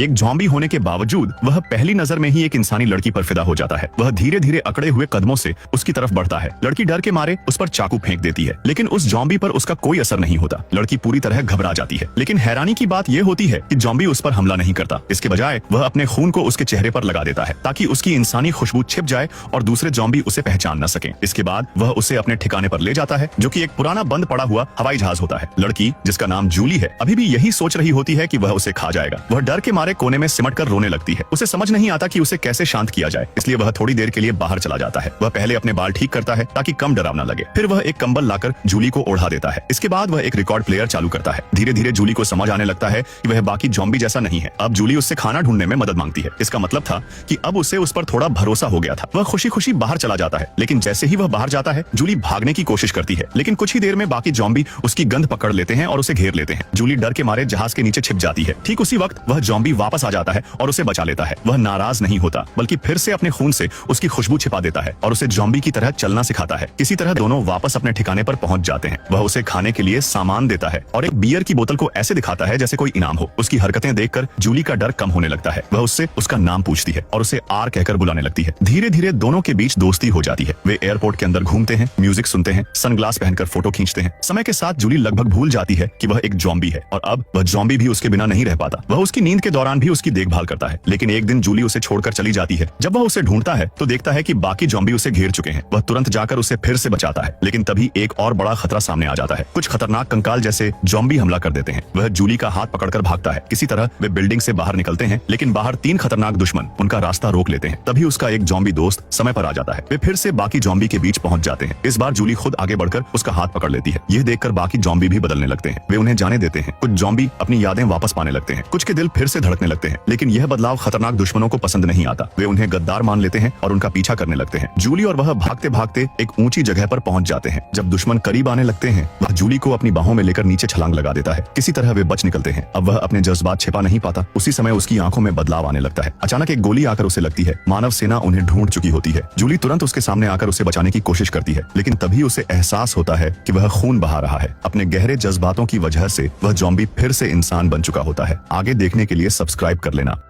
एक ज़ॉम्बी होने के बावजूद वह पहली नजर में ही एक इंसानी लड़की पर फिदा हो जाता है। वह धीरे धीरे अकड़े हुए कदमों से उसकी तरफ बढ़ता है। लड़की डर के मारे उस पर चाकू फेंक देती है, लेकिन उस ज़ॉम्बी पर उसका कोई असर नहीं होता। लड़की पूरी तरह घबरा जाती है, लेकिन हैरानी की बात यह होती है कि ज़ॉम्बी उस पर हमला नहीं करता। इसके बजाय वह अपने खून को उसके चेहरे पर लगा देता है ताकि उसकी इंसानी खुशबू छिप जाए और दूसरे ज़ॉम्बी उसे पहचान न सकें। इसके बाद वह उसे अपने ठिकाने पर ले जाता है, जो कि एक पुराना बंद पड़ा हुआ हवाई जहाज होता है। लड़की, जिसका नाम जूली है, अभी भी यही सोच रही होती है कि वह उसे खा जाएगा। वह डर के मारे कोने में सिमट कर रोने लगती है। उसे समझ नहीं आता कि उसे कैसे शांत किया जाए, इसलिए वह थोड़ी देर के लिए बाहर चला जाता है। वह पहले अपने बाल ठीक करता है ताकि कम डरावना लगे। फिर वह एक कंबल लाकर जूली को ओढ़ा देता है। इसके बाद वह एक रिकॉर्ड प्लेयर चालू करता है। धीरे धीरे जूली को समझ आने लगता है कि वह बाकी ज़ॉम्बी जैसा नहीं है। अब जूली उससे खाना ढूंढने में मदद मांगती है। इसका मतलब था कि अब उसे उस पर थोड़ा भरोसा हो गया था। वह खुशी खुशी बाहर चला जाता है, लेकिन जैसे ही वह बाहर जाता है, जूली भागने की कोशिश करती है, लेकिन कुछ ही देर में बाकी ज़ॉम्बी उसकी गंध पकड़ लेते हैं और उसे घेर लेते हैं। जूली डर के मारे जहाज के नीचे छिप जाती है। ठीक उसी वक्त वह ज़ॉम्बी वापस आ जाता है और उसे बचा लेता है। वह नाराज नहीं होता, बल्कि फिर से अपने खून से उसकी खुशबू छिपा देता है और उसे ज़ॉम्बी की तरह चलना सिखाता है। किसी तरह दोनों वापस अपने ठिकाने पर पहुंच जाते हैं। वह उसे खाने के लिए सामान देता है और एक बियर की बोतल को ऐसे दिखाता है जैसे कोई इनाम हो। उसकी हरकतें देखकर जूली का डर कम होने लगता है। वह उससे उसका नाम पूछती है और उसे आर कहकर बुलाने लगती है। धीरे धीरे दोनों के बीच दोस्ती हो जाती है। वे एयरपोर्ट के अंदर घूमते हैं, म्यूजिक सुनते हैं, सनग्लास पहनकर फोटो खींचते हैं। समय के साथ जूली लगभग भूल जाती है कि वह एक ज़ॉम्बी है और अब वह ज़ॉम्बी भी उसके बिना नहीं रह पाता। वह उसकी नींद के दौरान भी उसकी देखभाल करता है। लेकिन एक दिन जूली उसे छोड़कर चली जाती है। जब वह उसे ढूंढता है तो देखता है कि बाकी ज़ॉम्बी उसे घेर चुके हैं। वह तुरंत जाकर उसे फिर से बचाता है, लेकिन तभी एक और बड़ा खतरा सामने आ जाता है। कुछ खतरनाक कंकाल जैसे ज़ॉम्बी हमला कर देते हैं। वह जूली का हाथ पकड़कर भागता है। किसी तरह वे बिल्डिंग से बाहर निकलते हैं, लेकिन बाहर 3 खतरनाक दुश्मन उनका रास्ता रोक लेते हैं। तभी उसका एक ज़ॉम्बी दोस्त समय पर आ जाता है। वे फिर से बाकी ज़ॉम्बी के बीच पहुंच जाते हैं। इस बार जूली खुद आगे बढ़कर उसका हाथ पकड़ लेती है। यह देखकर बाकी ज़ॉम्बी भी बदलने लगते हैं। वे उन्हें जाने देते हैं। कुछ ज़ॉम्बी अपनी यादें वापस पाने लगते हैं, कुछ के दिल फिर से धड़कने लगते हैं। लेकिन यह बदलाव खतरनाक दुश्मनों को पसंद नहीं आता। वे उन्हें गद्दार मान लेते हैं और उनका पीछा करने लगते हैं। जूली और वह भागते भागते एक ऊंची जगह पर पहुंच जाते हैं। जब दुश्मन करीब आने लगते हैं, वह जूली को अपनी बाहों में लेकर नीचे छलांग लगा देता है। किसी तरह वे बच निकलते हैं। अब वह अपने जज्बात छिपा नहीं पाता। उसी समय उसकी आंखों में बदलाव आने लगता है। अचानक एक गोली आकर उसे लगती है। मानव सेना उन्हें ढूंढ चुकी होती है। जूली तुरंत उसके सामने आकर उसे बचाने की कोशिश करती है, लेकिन तभी उसे एहसास होता है कि वह खून बहा रहा है। अपने गहरे जज्बातों की वजह से वह ज़ॉम्बी फिर से इंसान बन चुका होता है। आगे देखने के लिए सब्सक्राइब कर लेना।